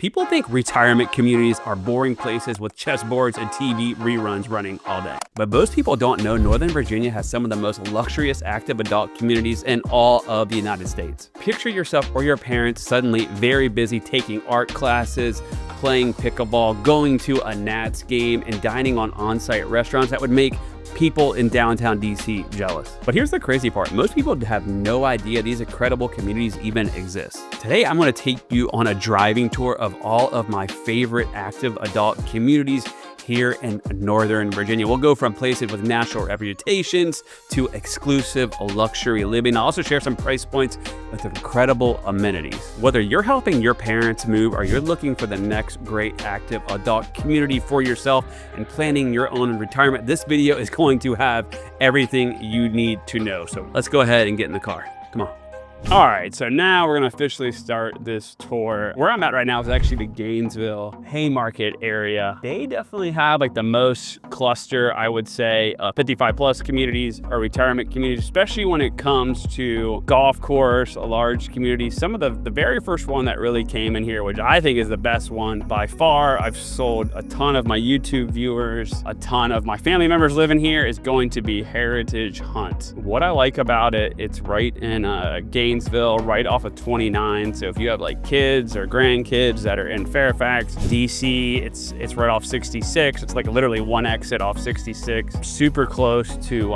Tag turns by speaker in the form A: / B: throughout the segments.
A: People think retirement communities are boring places with chessboards and TV reruns running all day. But most people don't know Northern Virginia has some of the most luxurious active adult communities in all of the United States. Picture yourself or your parents suddenly very busy taking art classes, playing pickleball, going to a Nats game, and dining on on-site restaurants that would make people in downtown DC jealous. But here's the crazy part. Most people have no idea these incredible communities even exist. Today, I'm going to take you on a driving tour of all of my favorite active adult communities here in Northern Virginia. We'll go from places with national reputations to exclusive luxury living. I'll also share some price points with incredible amenities. Whether you're helping your parents move or you're looking for the next great active adult community for yourself and planning your own retirement, this video is going to have everything you need to know. So let's go ahead and get in the car. Come on. All right, so now we're gonna officially start this tour. Where I'm at right now is actually the Gainesville, Haymarket area. They definitely have like the most cluster, I would say, 55 plus communities or retirement communities, especially when it comes to golf course, a large community. Some of the very first one that really came in here, which I think is the best one by far. I've sold a ton of my YouTube viewers, a ton of my family members living here, is going to be Heritage Hunt. What I like about it, it's right in Gainesville, right off of 29. So if you have like kids or grandkids that are in Fairfax, DC, it's right off 66. It's like literally one exit off 66. Super close to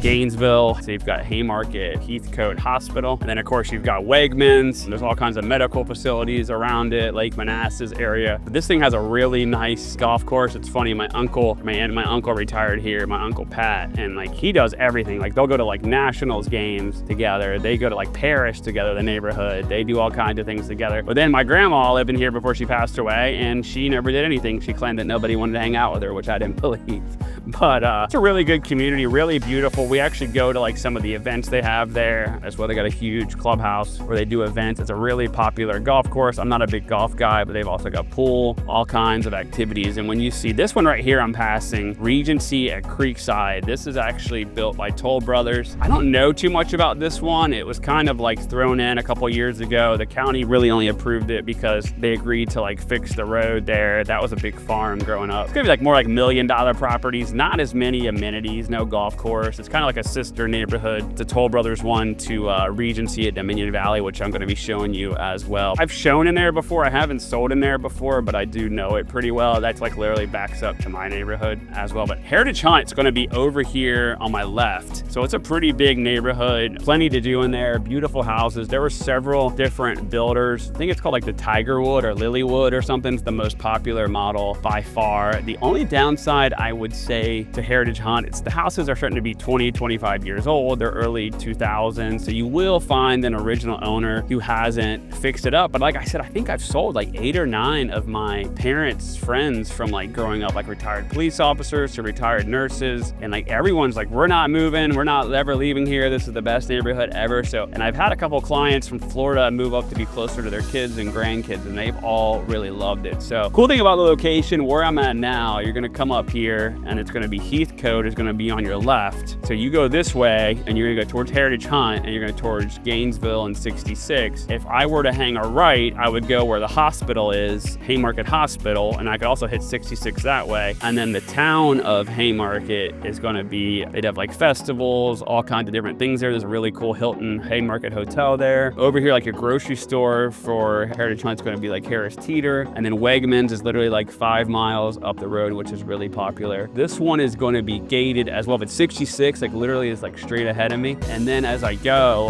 A: Gainesville. So you've got Haymarket, Heathcoate Hospital, and then of course you've got Wegmans. There's all kinds of medical facilities around it, Lake Manassas area. But this thing has a really nice golf course. It's funny, my uncle retired here, my uncle Pat, and like he does everything. Like they'll go to like Nationals games together. They go to like Paris together, the neighborhood. They do all kinds of things together. But then my grandma lived in here before she passed away, and she never did anything. She claimed that nobody wanted to hang out with her, which I didn't believe. But it's a really good community, really beautiful. We actually go to like some of the events they have there. That's why they got a huge clubhouse where they do events. It's a really popular golf course. I'm not a big golf guy, but they've also got pool, all kinds of activities. And when you see this one right here, I'm passing Regency at Creekside. This is actually built by Toll Brothers. I don't know too much about this one. It was kind of like thrown in a couple years ago. The county really only approved it because they agreed to like fix the road there. That was a big farm growing up. It's gonna be like more like $1 million properties, not as many amenities, no golf course. It's kind of like a sister neighborhood. The Toll Brothers one to Regency at Dominion Valley, which I'm gonna be showing you as well. I've shown in there before. I haven't sold in there before, but I do know it pretty well. That's like literally backs up to my neighborhood as well. But Heritage Hunt is gonna be over here on my left. So it's a pretty big neighborhood, plenty to do in there, beautiful houses. There were several different builders. I think it's called like the Tigerwood or Lilywood or something. It's the most popular model by far. The only downside I would say to Heritage Hunt, it's the houses are starting to be 20, 25 years old. They're early 2000s. So you will find an original owner who hasn't fixed it up. But like I said, I think I've sold like 8 or 9 of my parents' friends from like growing up, like retired police officers to retired nurses. And like everyone's like, we're not moving. We're not ever leaving here. This is the best neighborhood ever. So, and I've had a couple clients from Florida move up to be closer to their kids and grandkids, and they've all really loved it. So cool thing about the location where I'm at now, you're gonna come up here and it's gonna be Heathcote is gonna be on your left. So you go this way and you're gonna go towards Heritage Hunt and you're gonna towards Gainesville and 66. If I were to hang a right, I would go where the hospital is, Haymarket Hospital, and I could also hit 66 that way. And then the town of Haymarket is gonna be, they'd have like festivals, all kinds of different things there. There's a really cool Hilton Haymarket hotel there. Over here, like a grocery store for Heritage Hunt is going to be like Harris Teeter. And then Wegmans is literally like 5 miles up the road, which is really popular. This one is going to be gated as well. But 66, like literally is like straight ahead of me. And then as I go,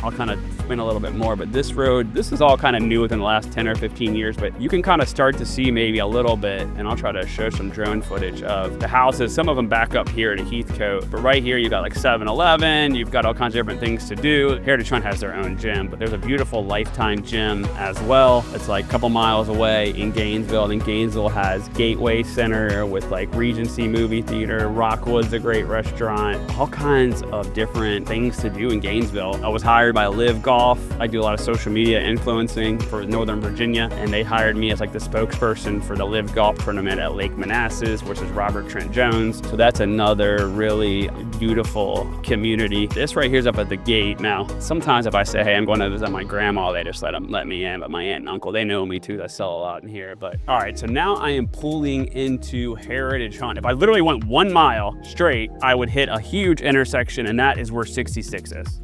A: I'll kind of spin a little bit more. But this road, this is all kind of new within the last 10 or 15 years. But you can kind of start to see maybe a little bit. And I'll try to show some drone footage of the houses. Some of them back up here to Heathcote. But right here, you've got like 7-Eleven. You've got all kinds of different things to do. Heritage Hunt has their own gym, but there's a beautiful Lifetime gym as well. It's like a couple miles away in Gainesville. And Gainesville has Gateway Center with like Regency movie theater. Rockwood's a great restaurant. All kinds of different things to do in Gainesville. I was hired by Live Golf golf. I do a lot of social media influencing for Northern Virginia, and they hired me as like the spokesperson for the Live Golf Tournament at Lake Manassas, which is Robert Trent Jones. So that's another really beautiful community. This right here is up at the gate. Now, sometimes if I say, hey, I'm going to visit my grandma, they just let me in. But my aunt and uncle, they know me too. I sell a lot in here. But all right, so now I am pulling into Heritage Hunt. If I literally went 1 mile straight, I would hit a huge intersection, and that is where 66 is.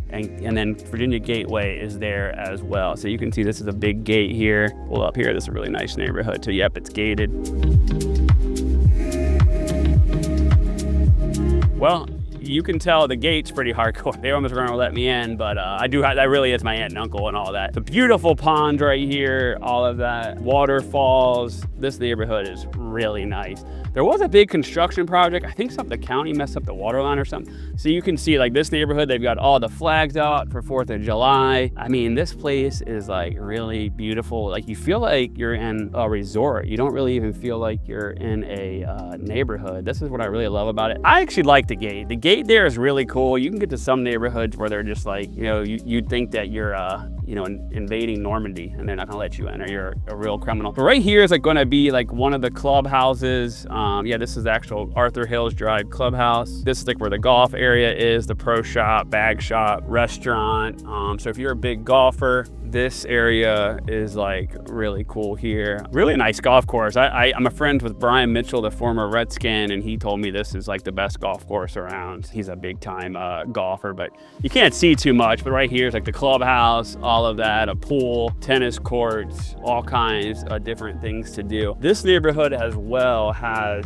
A: And then Virginia Gateway is there as well. So you can see this is a big gate here. Pull up here, this is a really nice neighborhood too. Yep, it's gated. Well, you can tell the gate's pretty hardcore. They almost gonna let me in, but that really is my aunt and uncle and all that. The beautiful pond right here, all of that, waterfalls. This neighborhood is really nice. There was a big construction project. I think the county messed up the water line or something. So you can see like this neighborhood, they've got all the flags out for 4th of July. I mean, this place is like really beautiful. Like you feel like you're in a resort. You don't really even feel like you're in a neighborhood. This is what I really love about it. I actually like the gate. The gate there is really cool. You can get to some neighborhoods where they're just like, you'd think that you're invading Normandy and they're not gonna let you in, or you're a real criminal. But right here is like gonna be like one of the clubhouses. Yeah, this is the actual Arthur Hills Drive clubhouse. This is like where the golf area is, the pro shop, bag shop, restaurant. So if you're a big golfer, this area is like really cool here. Really nice golf course. I'm a friend with Brian Mitchell, the former Redskin, and he told me this is like the best golf course around. He's a big time golfer, but you can't see too much. But right here is like the clubhouse, all of that, a pool, tennis courts, all kinds of different things to do. This neighborhood as well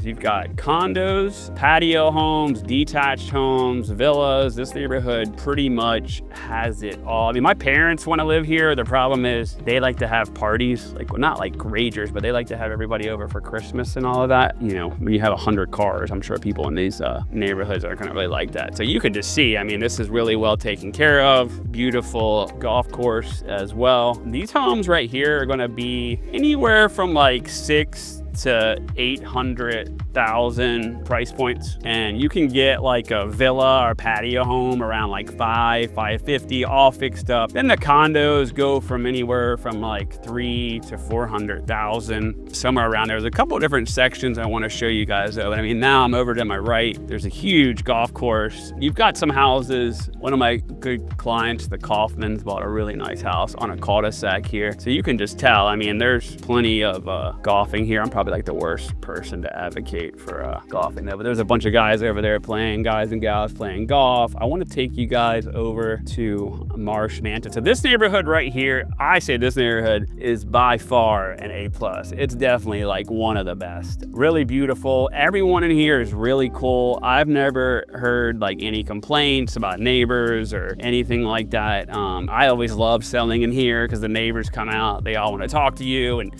A: you've got condos, patio homes, detached homes, villas. This neighborhood pretty much has it all. I mean, my parents want to live here. The problem is they like to have parties, like, well, not like ragers, but they like to have everybody over for Christmas and all of that. When you have 100 cars, I'm sure people in these neighborhoods are gonna really like that. So you can just see, I mean, this is really well taken care of. Beautiful golf course as well. These homes right here are gonna be anywhere from like 6 to 800,000 price points, and you can get like a villa or patio home around like 550, all fixed up. Then the condos go from anywhere from like 3 to 400,000, somewhere around there. There's a couple of different sections I want to show you guys though. And I mean, now I'm over to my right, there's a huge golf course. You've got some houses. One of my good clients, the Kaufmans, bought a really nice house on a cul-de-sac here. So you can just tell, I mean, there's plenty of golfing here. I'm probably like the worst person to advocate for golfing though, but there's a bunch of guys over there playing, guys and gals playing golf. I want to take you guys over to Marsh Manton. So this neighborhood right here, I say this neighborhood is by far an A+. It's definitely like one of the best. Really beautiful. Everyone in here is really cool. I've never heard like any complaints about neighbors or anything like that. I always love selling in here because the neighbors come out, they all want to talk to you and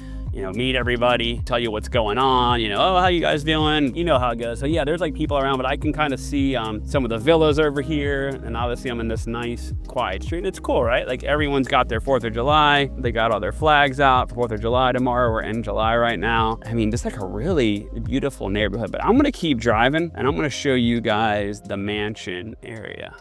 A: meet everybody, tell you what's going on, oh, how you guys doing? You know how it goes. So yeah, there's like people around, but I can kind of see some of the villas over here, and obviously I'm in this nice quiet street. It's cool, right? Like everyone's got their 4th of July. They got all their flags out for 4th of July tomorrow. We're in July right now. I mean, just like a really beautiful neighborhood, but I'm gonna keep driving and I'm gonna show you guys the mansion area.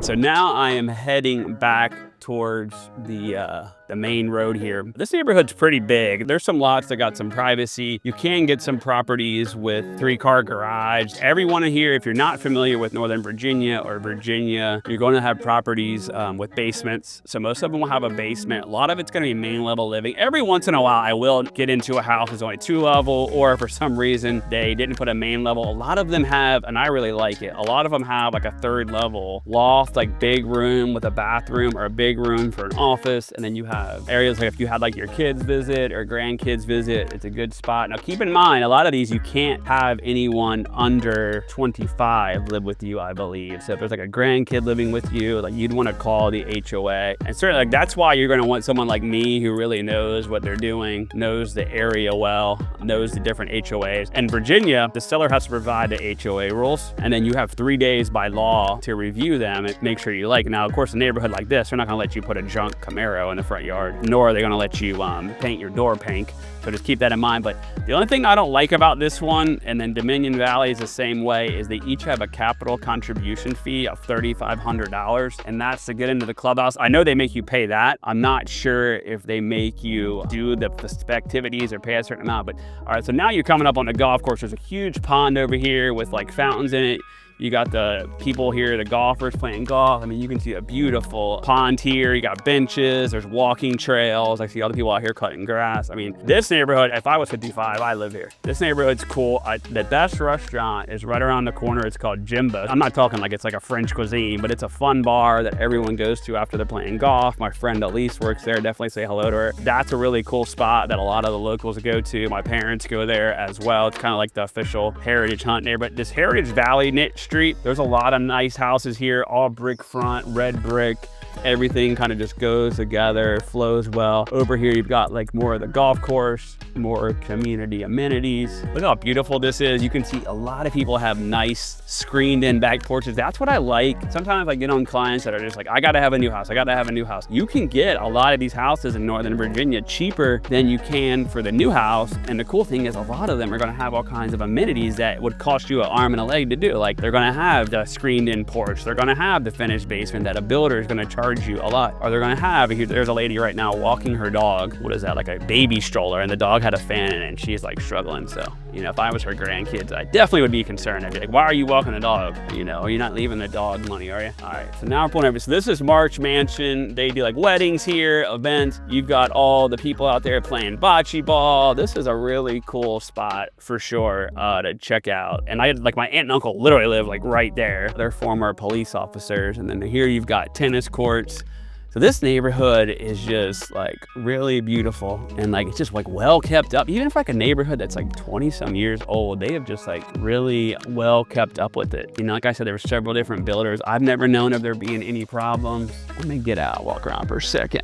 A: So now I am heading back towards the main road here. This neighborhood's pretty big. There's some lots that got some privacy. You can get some properties with 3-car garage. Everyone in here, if you're not familiar with Northern Virginia or Virginia, you're going to have properties with basements. So most of them will have a basement. A lot of it's going to be main level living. Every once in a while, I will get into a house that's only 2 level, or for some reason they didn't put a main level. A lot of them have, and I really like it, a lot of them have like a 3rd level loft, like big room with a bathroom or a big room for an office. And then you have areas like if you had like your kids visit or grandkids visit, it's a good spot. Now keep in mind, a lot of these you can't have anyone under 25 live with you, I believe. So if there's like a grandkid living with you, like you'd want to call the HOA. And certainly like that's why you're going to want someone like me who really knows what they're doing, knows the area well, knows the different HOAs. And Virginia, the seller has to provide the HOA rules, and then you have 3 days by law to review them and make sure you like. Now, of course, a neighborhood like this, they're not going to let you put a junk Camaro in the front yard, nor are they gonna let you paint your door pink. So just keep that in mind. But the only thing I don't like about this one, and then Dominion Valley is the same way, is they each have a capital contribution fee of $3,500, and that's to get into the clubhouse. I know they make you pay that. I'm not sure if they make you do the activities or pay a certain amount, but all right, so now you're coming up on the golf course. There's a huge pond over here with like fountains in it. You got the people here, the golfers playing golf. I mean, you can see a beautiful pond here. You got benches, there's walking trails. I see other people out here cutting grass. I mean, this neighborhood, if I was 55, I live here. This neighborhood's cool. The best restaurant is right around the corner. It's called Jimbo. I'm not talking like it's like a French cuisine, but it's a fun bar that everyone goes to after they're playing golf. My friend Elise works there. Definitely say hello to her. That's a really cool spot that a lot of the locals go to. My parents go there as well. It's kind of like the official heritage hunt neighborhood. This Heritage Valley niche street, there's a lot of nice houses here, all brick front, red brick. Everything kind of just goes together, flows well. Over here, you've got like more of the golf course, more community amenities. Look how beautiful this is. You can see a lot of people have nice screened in back porches. That's what I like. Sometimes I get on clients that are just like, I gotta have a new house. I gotta have a new house. You can get a lot of these houses in Northern Virginia cheaper than you can for the new house. And the cool thing is a lot of them are gonna have all kinds of amenities that would cost you an arm and a leg to do. Like they're gonna have the screened in porch. They're gonna have the finished basement that a builder is gonna charge you a lot. Or they're gonna have, there's a lady right now walking her dog. What is that, like a baby stroller, and the dog had a fan in it and she's like struggling. So, you know, if I was her grandkids, I definitely would be concerned. I'd be like, why are you walking the dog? You know, you're not leaving the dog money, are you? All right, so now we're pulling over. So this is March Mansion. They do like weddings here, events. You've got all the people out there playing bocce ball. This is a really cool spot for sure to check out. And I had, like, my aunt and uncle literally live like right there. They're former police officers. And then here you've got tennis courts. So this neighborhood is just like really beautiful, and like it's just like well kept up. Even if like a neighborhood that's like 20 some years old, they have just like really well kept up with it. You know, like I said, there were several different builders. I've never known of there being any problems. Let me get out, walk around for a second.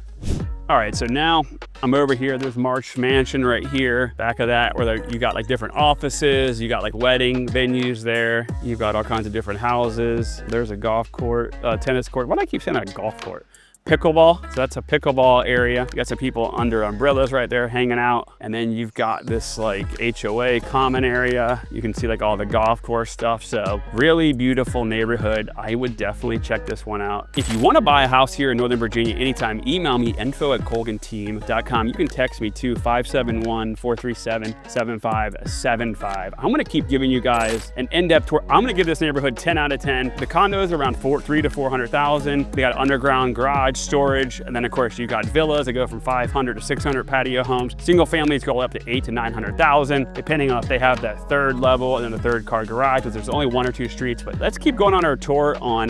A: All right, so now I'm over here. There's March Mansion right here. Back of that, where you got like different offices, you got like wedding venues there. You've got all kinds of different houses. There's a golf court, tennis court. Why do I keep saying a golf court? Pickleball, so that's a pickleball area. You got some people under umbrellas right there hanging out. And then you've got this like HOA common area. You can see like all the golf course stuff. So really beautiful neighborhood. I would definitely check this one out. If you want to buy a house here in Northern Virginia anytime, email me info@colganteam.com. You can text me to 571-437-7575. I'm gonna keep giving you guys an in-depth tour. I'm gonna give this neighborhood 10 out of 10. The condos are around 300,000 to 400,000. They got underground garage, storage, and then of course you got villas that go from 500 to 600 patio homes. Single families go up to 800,000 to 900,000, depending on if they have that third level and then the third car garage, because there's only 1 or 2 streets. But let's keep going on our tour on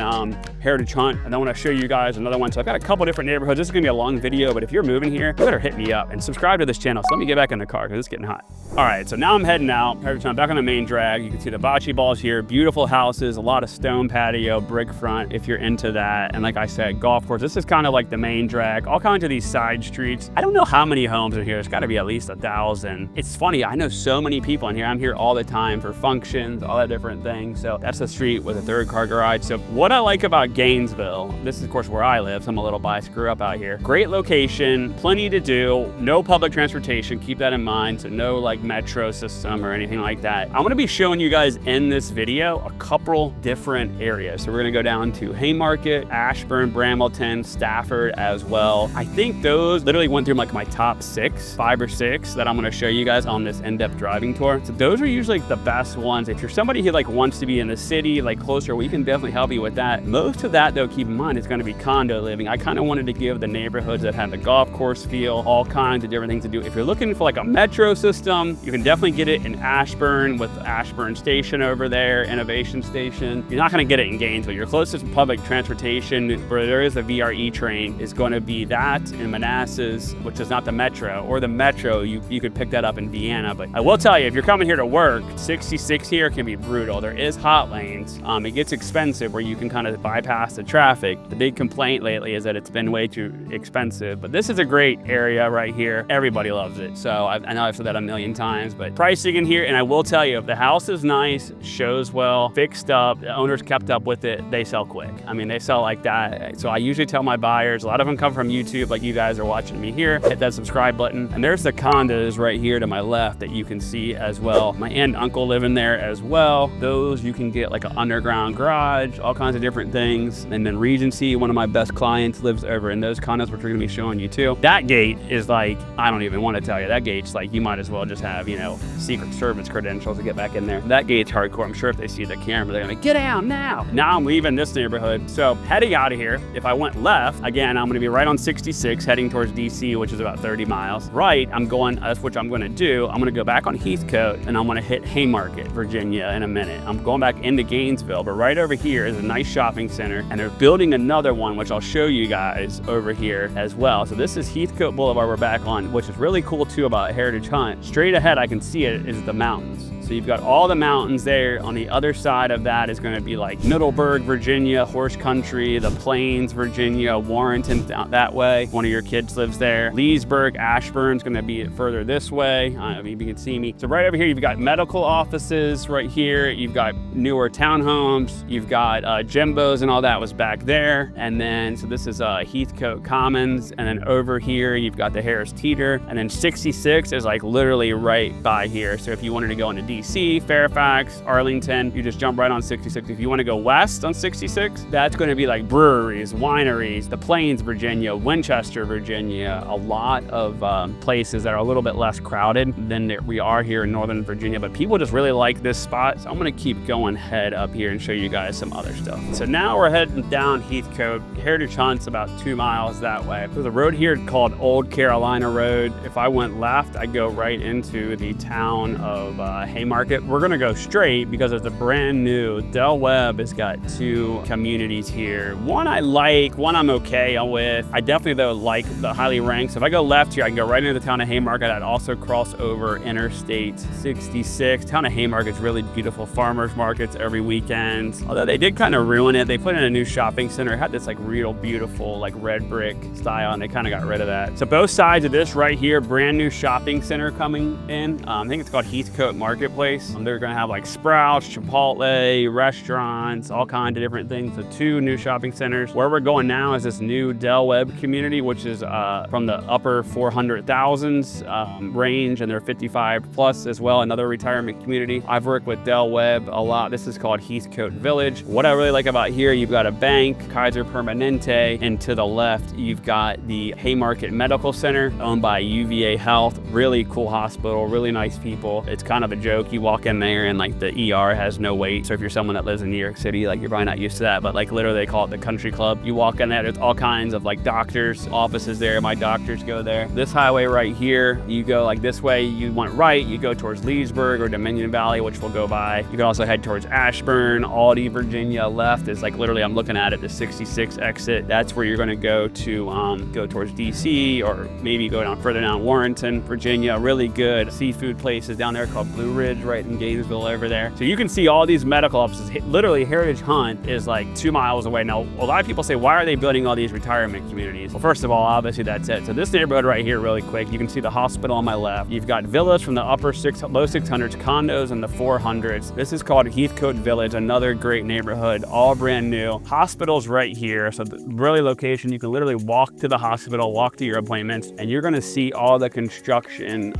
A: Heritage Hunt, and I want to show you guys another one. So I've got a couple different neighborhoods. This is gonna be a long video, but if you're moving here, you better hit me up and subscribe to this channel. So let me get back in the car because it's getting hot. All right, so now I'm heading out. Heritage Hunt, back on the main drag. You can see the bocce balls here, beautiful houses, a lot of stone patio, brick front if you're into that. And like I said, golf course. This is kind of like the main drag, all kinds of these side streets. I don't know how many homes are here. It's got to be at least 1,000. It's funny, I know so many people in here. I'm here all the time for functions, all that different things. So that's the street with a third car garage. So what I like about Gainesville, this is of course where I live, so I'm a little biased, grew up out here. Great location, plenty to do, no public transportation, keep that in mind. So no like metro system or anything like that. I'm gonna be showing you guys in this video a couple different areas. So we're gonna go down to Haymarket, Ashburn, Brambleton, Stafford as well. I think those literally went through like my top 5 or 6 that I'm gonna show you guys on this in-depth driving tour. So those are usually like the best ones. If you're somebody who like wants to be in the city, like closer, we can definitely help you with that. Most of that though, keep in mind, is gonna be condo living. I kind of wanted to give the neighborhoods that have the golf course feel, all kinds of different things to do. If you're looking for like a metro system, you can definitely get it in Ashburn with Ashburn Station over there, Innovation Station. You're not gonna get it in Gainesville. Your closest public transportation where there is a VRE train is going to be that in Manassas, which is not the metro, or the metro, you could pick that up in Vienna. But I will tell you, if you're coming here to work, 66 here can be brutal. There is hot lanes. It gets expensive where you can kind of bypass the traffic. The big complaint lately is that it's been way too expensive, but this is a great area right here. Everybody loves it. So I know I've said that a million times, but pricing in here, and I will tell you, if the house is nice, shows well, fixed up, the owners kept up with it, they sell quick. I mean, they sell like that. So I usually tell my buyers. A lot of them come from YouTube, like you guys are watching me here. Hit that subscribe button. And there's the condos right here to my left that you can see as well. My aunt and uncle live in there as well. Those you can get like an underground garage, all kinds of different things. And then Regency, one of my best clients, lives over in those condos, which we're gonna be showing you too. That gate is like, I don't even want to tell you. That gate's like, you might as well just have, you know, Secret Service credentials to get back in there. That gate's hardcore. I'm sure if they see the camera, they're gonna get out now. Now I'm leaving this neighborhood. So heading out of here, if I went left, again, I'm gonna be right on 66 heading towards DC, which is about 30 miles. Right, that's what I'm gonna do. I'm gonna go back on Heathcote and I'm gonna hit Haymarket, Virginia in a minute. I'm going back into Gainesville, but right over here is a nice shopping center and they're building another one, which I'll show you guys over here as well. So this is Heathcote Boulevard we're back on, which is really cool too about Heritage Hunt. Straight ahead, I can see it is the mountains. So you've got all the mountains there. On the other side of that is going to be like Middleburg, Virginia, horse country, the Plains, Virginia, Warrenton out that way. One of your kids lives there. Leesburg, Ashburn's going to be further this way. I don't know if you can see me. So right over here, you've got medical offices right here. You've got newer townhomes. You've got Jimbo's and all that was back there. And then, so this is Heathcote Commons. And then over here, you've got the Harris Teeter. And then 66 is like literally right by here. So if you wanted to go into DC, Fairfax, Arlington, you just jump right on 66. If you want to go west on 66, that's going to be like breweries, wineries, the Plains, Virginia, Winchester, Virginia, a lot of places that are a little bit less crowded than we are here in Northern Virginia, but people just really like this spot. So I'm going to keep going head up here and show you guys some other stuff. So now we're heading down Heathcote. Heritage Hunt's about 2 miles that way. There's a road here called Old Carolina Road. If I went left, I'd go right into the town of Haymarket. We're gonna go straight because it's a brand new, Del Webb has got 2 communities here. One I like, one I'm okay with. I definitely though like the highly ranked. So if I go left here, I can go right into the town of Haymarket. I'd also cross over Interstate 66. Town of Haymarket's really beautiful, farmers markets every weekend. Although they did kind of ruin it. They put in a new shopping center. It had this like real beautiful like red brick style and they kind of got rid of that. So both sides of this right here, brand new shopping center coming in. I think it's called Heathcote Marketplace. They're gonna have like Sprouts, Chipotle, restaurants, all kinds of different things. So 2 new shopping centers. Where we're going now is this new Del Webb community, which is from the upper 400,000s range, and they're 55 plus as well, another retirement community. I've worked with Del Webb a lot. This is called Heathcote Village. What I really like about here, you've got a bank, Kaiser Permanente, and to the left, you've got the Haymarket Medical Center owned by UVA Health. Really cool hospital, really nice people. It's kind of a joke. You walk in there and like the ER has no wait. So if you're someone that lives in New York City, like you're probably not used to that, but like literally they call it the country club. You walk in there, there's all kinds of like doctors, offices there. My doctors go there. This highway right here, you go like this way, you went right, you go towards Leesburg or Dominion Valley, which we'll go by. You can also head towards Ashburn, Aldie, Virginia. Left is like literally, I'm looking at it, the 66 exit. That's where you're gonna go to go towards DC or maybe go down further down Warrenton, Virginia. Really good seafood places down there called Blue Ridge right in Gainesville over there. So you can see all these medical offices. Literally Heritage Hunt is like 2 miles away. Now, a lot of people say, why are they building all these retirement communities? Well, first of all, obviously that's it. So this neighborhood right here, really quick, you can see the hospital on my left. You've got villas from the low 600s, condos in the 400s. This is called Heathcote Village, another great neighborhood, all brand new. Hospitals right here. So really location, you can literally walk to the hospital, walk to your appointments, and you're gonna see all the construction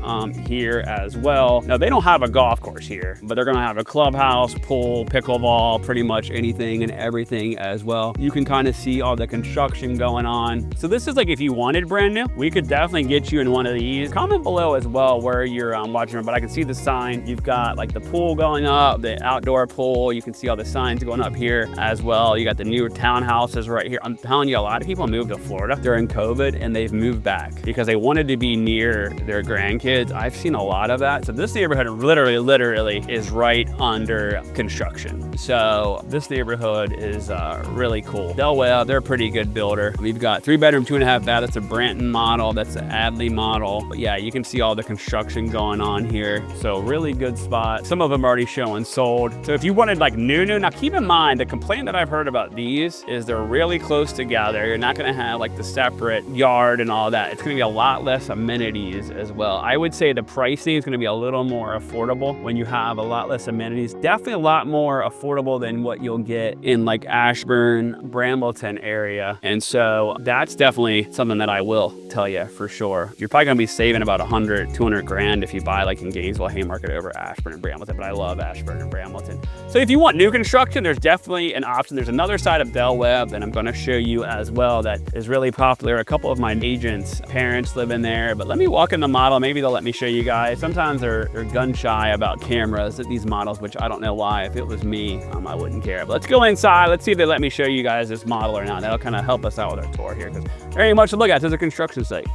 A: here as well. Now, they don't have a golf course here, but they're gonna have a clubhouse, pool, pickleball, pretty much anything and everything as well. You can kind of see all the construction going on. So this is like if you wanted brand new, we could definitely get you in one of these. Comment below as well where you're watching them, but I can see the sign. You've got like the pool going up, the outdoor pool. You can see all the signs going up here as well. You got the new townhouses right here. I'm telling you, a lot of people moved to Florida during COVID and they've moved back because they wanted to be near their grandkids. I've seen a lot of that. So this neighborhood literally is right under construction. So this neighborhood is really cool. Del Webb, they're a pretty good builder. We've got 3-bedroom, 2.5 bath. That's a Branton model. That's an Adley model. But yeah, you can see all the construction going on here. So really good spot. Some of them already showing sold. So if you wanted like new, now keep in mind, the complaint that I've heard about these is they're really close together. You're not gonna have like the separate yard and all that. It's gonna be a lot less amenities as well. I would say the pricing is gonna be a little more affordable affordable when you have a lot less amenities. Definitely a lot more affordable than what you'll get in like Ashburn, Brambleton area. And so that's definitely something that I will tell you for sure. You're probably gonna be saving about 100, 200 grand if you buy like in Gainesville, Haymarket over Ashburn and Brambleton, but I love Ashburn and Brambleton. So if you want new construction, there's definitely an option. There's another side of Del Webb that I'm gonna show you as well that is really popular. A couple of my agents' parents live in there, but let me walk in the model. Maybe they'll let me show you guys. Sometimes they're gun shy about cameras at these models, which I don't know why. If it was me, I wouldn't care. But let's go inside. Let's see if they let me show you guys this model or not. That'll kind of help us out with our tour here because there ain't much to look at. There's a construction site.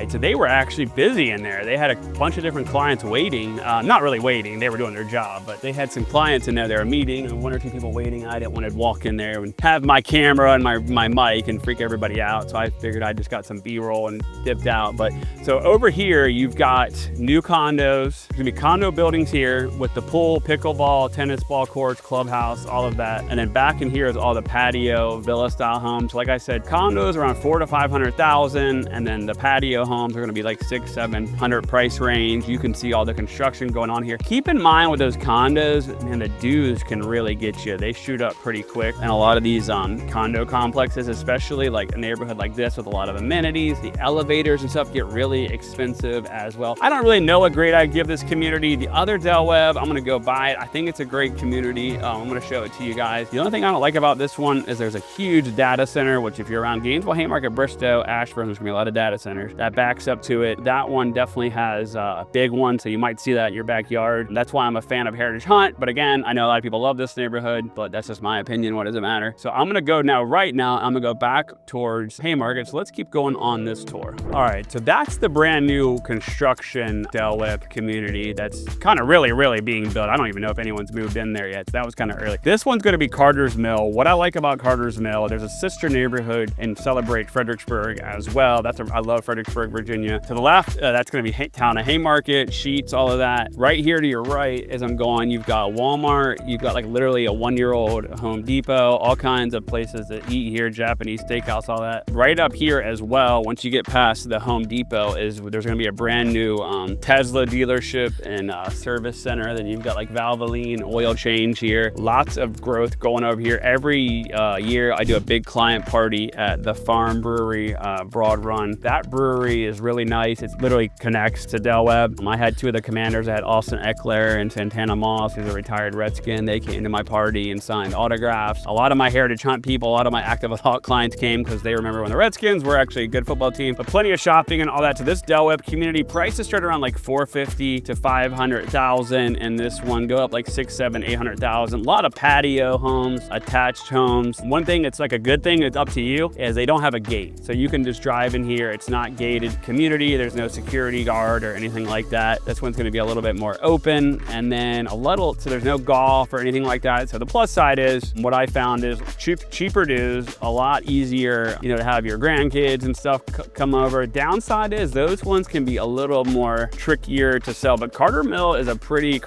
A: So they were actually busy in there. They had a bunch of different clients waiting, not really waiting, they were doing their job, but they had some clients in there, they were meeting, and 1 or 2 people waiting. I didn't want to walk in there and have my camera and my mic and freak everybody out, so I figured I just got some B-roll and dipped out. But so over here, you've got new condos. There's gonna be condo buildings here with the pool, pickleball, tennis ball courts, clubhouse, all of that. And then back in here is all the patio, villa-style homes. Like I said, condos around 400,000 to 500,000, and then the patio homes are going to be like 600-700 price range. You can see all the construction going on here. Keep in mind with those condos, man, the dues can really get you. They shoot up pretty quick. And a lot of these condo complexes, especially like a neighborhood like this with a lot of amenities, the elevators and stuff get really expensive as well. I don't really know what grade I'd give this community. The other Del Webb, I'm going to go buy it. I think it's a great community. I'm going to show it to you guys. The only thing I don't like about this one is there's a huge data center, which if you're around Gainesville, Haymarket, Bristow, Ashburn, there's going to be a lot of data centers. That backs up to it. That one definitely has a big one, so you might see that in your backyard. That's why I'm a fan of Heritage Hunt. But again, I know a lot of people love this neighborhood, but that's just my opinion. What does it matter? So I'm gonna go now, right now, I'm gonna go back towards Haymarket. So let's keep going on this tour. All right, so that's the brand new construction Del Webb community that's kind of really being built. I don't even know if anyone's moved in there yet. So that was kind of early. This one's gonna be Carter's Mill. What I like about Carter's Mill, there's a sister neighborhood in Celebrate Fredericksburg as well. I love Fredericksburg, Virginia. To the left, that's going to be town of Haymarket, Sheets, all of that. Right here to your right, as I'm going, you've got Walmart. You've got like literally a 1-year-old Home Depot, all kinds of places to eat here, Japanese steakhouse, all that. Right up here as well, once you get past the Home Depot, there's going to be a brand new Tesla dealership and service center. Then you've got like Valvoline, oil change here. Lots of growth going over here. Every year, I do a big client party at the Farm Brewery, Broad Run. That brewery is really nice. It literally connects to Del Webb. I had 2 of the commanders. I had Austin Eckler and Santana Moss, who's a retired Redskin. They came to my party and signed autographs. A lot of my Heritage Hunt people, a lot of my active adult clients came because they remember when the Redskins were actually a good football team. But plenty of shopping and all that. So this Del Webb community, prices start around like 450 to 500,000, and this one go up like 6, 7, 800,000. A lot of patio homes, attached homes. One thing that's like a good thing, it's up to you, is they don't have a gate. So you can just drive in here. It's not gated community. There's no security guard or anything like that. This one's going to be a little bit more open, and then so there's no golf or anything like that. So the plus side is, what I found is cheaper dues, a lot easier, to have your grandkids and stuff come over. Downside is those ones can be a little more trickier to sell, but Carter's Mill is a pretty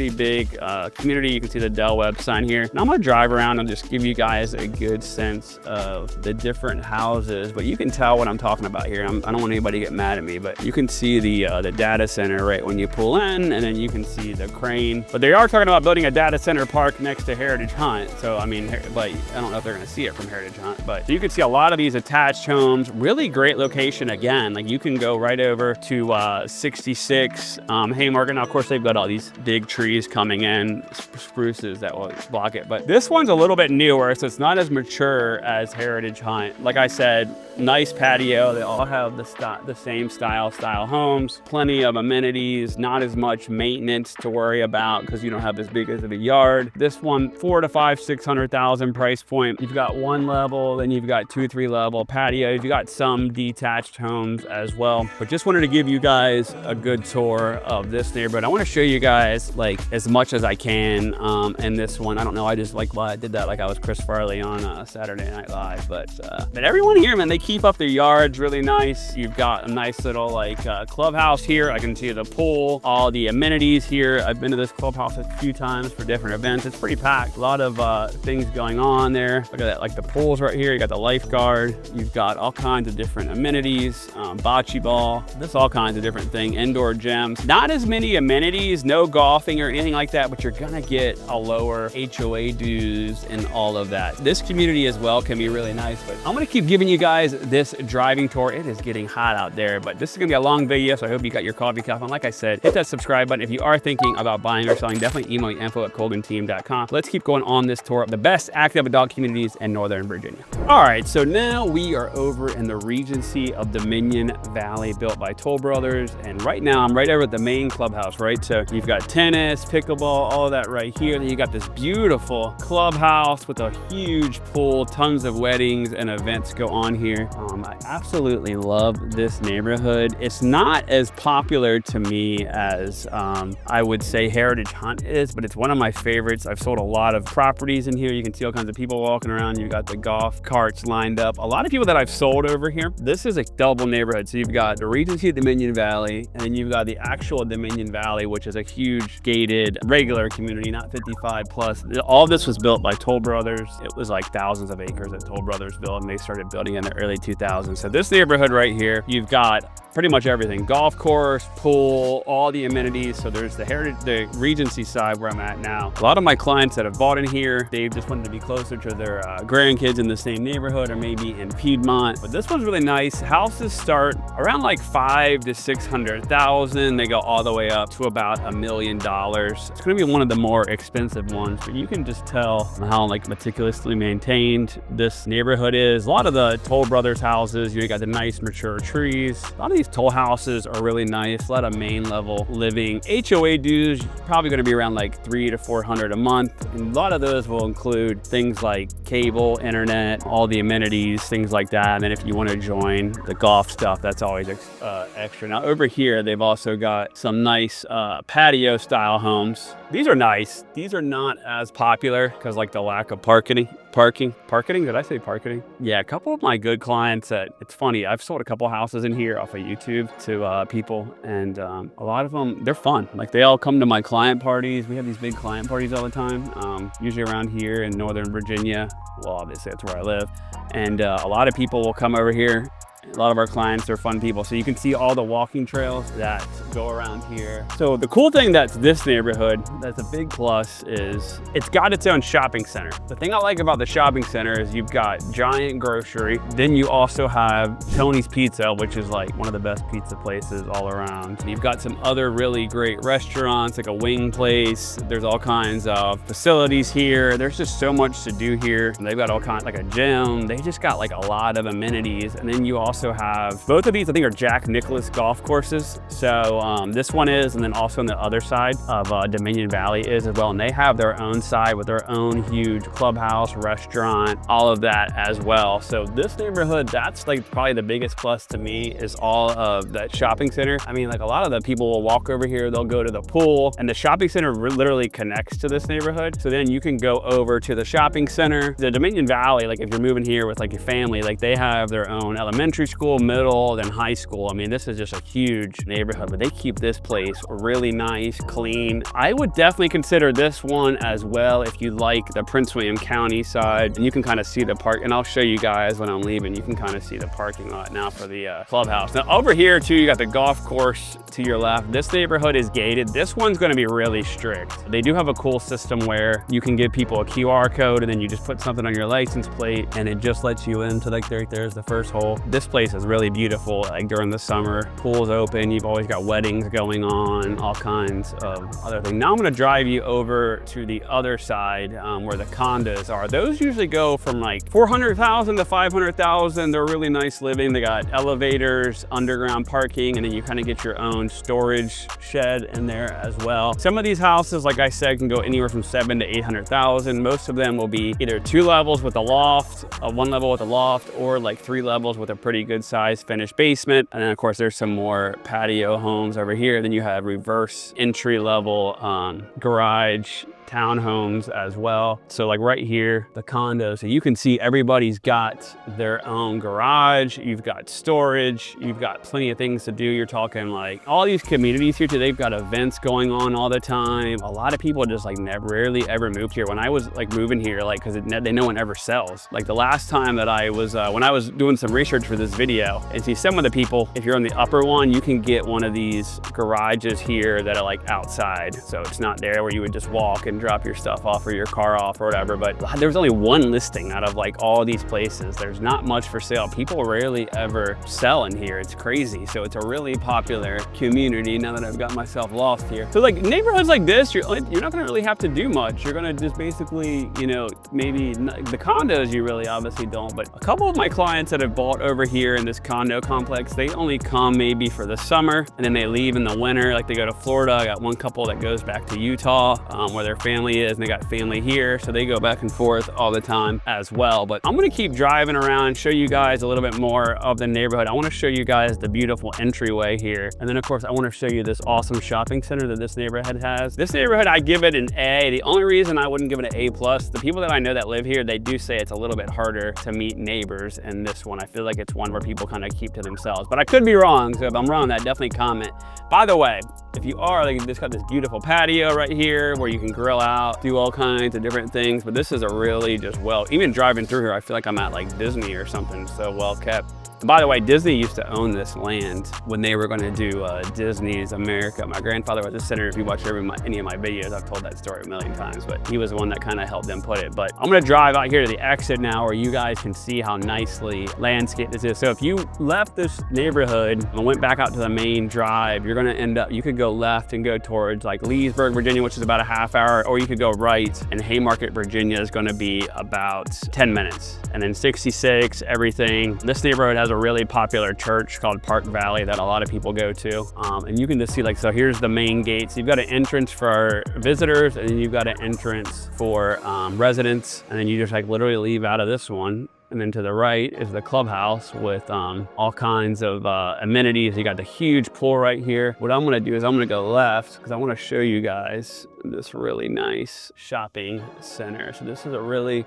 A: big community. You can see the Del Webb sign here. And I'm going to drive around and just give you guys a good sense of the different houses, but you can tell what I'm talking about here. I don't want anybody to get mad at me, but you can see the data center right when you pull in, and then you can see the crane. But they are talking about building a data center park next to Heritage Hunt. So I mean, but I don't know if they're going to see it from Heritage Hunt. But so you can see a lot of these attached homes. Really great location. Again, like you can go right over to 66 Haymarket. Now, of course, they've got all these big trees coming in, spruces that will block it. But this one's a little bit newer, so it's not as mature as Heritage Hunt. Like I said, nice patio. They all have the same style homes. Plenty of amenities. Not as much maintenance to worry about because you don't have as big as of a yard. This one, 400,000 to 500,000, 600,000 price point. You've got 1 level, then you've got 2, 3 level patio. You've got some detached homes as well. But just wanted to give you guys a good tour of this neighborhood. I want to show you guys like as much as I can in this one. I don't know. I just like, well, I did that like I was Chris Farley on Saturday Night Live. But everyone here, man, they keep up their yards really nice. You've got a nice little like clubhouse here. I can see the pool, all the amenities here. I've been to this clubhouse a few times for different events. It's pretty packed. A lot of things going on there. Look at that, like the pools right here. You got the lifeguard. You've got all kinds of different amenities, bocce ball. There's all kinds of different things. Indoor gyms. Not as many amenities, no golfing or anything like that, but you're gonna get a lower HOA dues and all of that. This community as well can be really nice, but I'm gonna keep giving you guys this driving tour. It is getting hot out there, but this is gonna be a long video, so I hope you got your coffee cup on. Like I said, hit that subscribe button. If you are thinking about buying or selling, definitely email me info@colganteam.com. Let's keep going on this tour of the best active adult communities in Northern Virginia. All right, so now we are over in the Regency of Dominion Valley, built by Toll Brothers, and right now I'm right over at the main clubhouse, right? So you've got tennis, pickleball, all of that right here. Then you got this beautiful clubhouse with a huge pool, tons of weddings and events go on here. I absolutely love this neighborhood. It's not as popular to me as I would say Heritage Hunt is, but it's one of my favorites. I've sold a lot of properties in here. You can see all kinds of people walking around. You've got the golf carts lined up. A lot of people that I've sold over here. This is a double neighborhood. So you've got the Regency of Dominion Valley, and then you've got the actual Dominion Valley, which is a huge gated regular community, not 55 plus. All this was built by Toll Brothers. It was like thousands of acres that Toll Brothers built, and they started building in the early 2000s. So this neighborhood right here, you've got pretty much everything: golf course, pool, all the amenities. So there's the Regency side where I'm at now. A lot of my clients that have bought in here, they just wanted to be closer to their grandkids in the same neighborhood, or maybe in Piedmont. But this one's really nice. Houses start around like 500,000 to 600,000. They go all the way up to about $1 million. It's going to be one of the more expensive ones, but you can just tell how like meticulously maintained this neighborhood is. A lot of the Toll Brothers houses, you got the nice mature trees. A lot of these Toll houses are really nice. A lot of main level living. HOA dues probably going to be around like $300 to $400 a month, and a lot of those will include things like cable, internet, all the amenities, things like that. And then if you want to join the golf stuff, that's always extra. Now over here, they've also got some nice patio style homes. These are nice. These are not as popular because like the lack of parking. Did I say parking? Yeah, a couple of my good clients it's funny, I've sold a couple houses in here off of YouTube to people, and a lot of them, they're fun. Like they all come to my client parties. We have these big client parties all the time, usually around here in Northern Virginia. Well, obviously that's where I live. And a lot of people will come over here. A lot of our clients are fun people. So you can see all the walking trails that go around here. So the cool thing that's this neighborhood, that's a big plus, is it's got its own shopping center. The thing I like about the shopping center is you've got giant grocery. Then you also have Tony's Pizza, which is like one of the best pizza places all around. You've got some other really great restaurants, like a wing place. There's all kinds of facilities here. There's just so much to do here. And they've got all kinds, like a gym. They just got like a lot of amenities. And then you also have, both of these I think are Jack Nicklaus golf courses. So this one is, and then also on the other side of Dominion Valley is as well. And they have their own side with their own huge clubhouse, restaurant, all of that as well. So this neighborhood, that's like probably the biggest plus to me, is all of that shopping center. I mean, like a lot of the people will walk over here, they'll go to the pool, and the shopping center literally connects to this neighborhood. So then you can go over to the shopping center. The Dominion Valley, like if you're moving here with like your family, like they have their own elementary school, middle, then high school. I mean, this is just a huge neighborhood, but they keep this place really nice, clean. I would definitely consider this one as well if you like the Prince William County side. And you can kind of see the park, and I'll show you guys when I'm leaving. You can kind of see the parking lot now for the clubhouse. Now over here too, you got the golf course to your left. This neighborhood is gated. This one's going to be really strict. They do have a cool system where you can give people a QR code, and then you just put something on your license plate, and it just lets you into, like there's the first hole. This place is really beautiful, like during the summer. Pool's open, you've always got weddings going on, all kinds of other things. Now I'm gonna drive you over to the other side where the condos are. Those usually go from like 400,000 to 500,000. They're really nice living. They got elevators, underground parking, and then you kind of get your own storage shed in there as well. Some of these houses, like I said, can go anywhere from 700,000 to 800,000. Most of them will be either 2 levels with a loft, 1 level with a loft, or like 3 levels with a pretty good size finished basement. And then of course there's some more patio homes over here. Then you have reverse entry level garage townhomes as well. So like right here, the condos, so you can see everybody's got their own garage, you've got storage, you've got plenty of things to do. You're talking like all these communities here today, they've got events going on all the time. A lot of people just like rarely ever moved here. When I was like moving here, like, cause no one ever sells. Like the last time that I was, when I was doing some research for this video, and see some of the people, if you're on the upper one, you can get one of these garages here that are like outside. So it's not there where you would just walk and drop your stuff off or your car off or whatever. But there was only one listing out of like all these places. There's not much for sale. People rarely ever sell in here. It's crazy. So it's a really popular community now that I've got myself lost here. So like neighborhoods like this, you're not gonna really have to do much. You're gonna just basically, you know, maybe the condos you really obviously don't, but a couple of my clients that have bought over here in this condo complex, they only come maybe for the summer and then they leave in the winter. Like they go to Florida. I got one couple that goes back to Utah where their family is, and they got family here. So they go back and forth all the time as well. But I'm gonna keep driving around, show you guys a little bit more of the neighborhood. I wanna show you guys the beautiful entryway here. And then of course, I wanna show you this awesome shopping center that this neighborhood has. This neighborhood, I give it an A. The only reason I wouldn't give it an A+, the people that I know that live here, they do say it's a little bit harder to meet neighbors in this one. I feel like it's one where people kind of keep to themselves, but I could be wrong. So if I'm wrong, that definitely comment. By the way, if you are, like, it's got this beautiful patio right here where you can grill out, do all kinds of different things. But this is a really just even driving through here, I feel like I'm at like Disney or something, so well kept. And by the way, Disney used to own this land when they were going to do Disney's America. My grandfather was a senator. If you watch any of my videos, I've told that story a million times, but he was the one that kind of helped them put it. But I'm going to drive out here to the exit now where you guys can see how nicely landscaped this is. So if you left this neighborhood and went back out to the main drive, you're going to end up, you could go left and go towards like Leesburg, Virginia, which is about a half hour, or you could go right, and Haymarket, Virginia is going to be about 10 minutes. And then 66, everything. This neighborhood has a really popular church called Park Valley that a lot of people go to. And you can just see, like, so here's the main gate. So you've got an entrance for visitors, and then you've got an entrance for residents. And then you just like literally leave out of this one. And then to the right is the clubhouse with all kinds of amenities. You got the huge pool right here. What I'm gonna do is I'm gonna go left because I wanna show you guys this really nice shopping center. So this is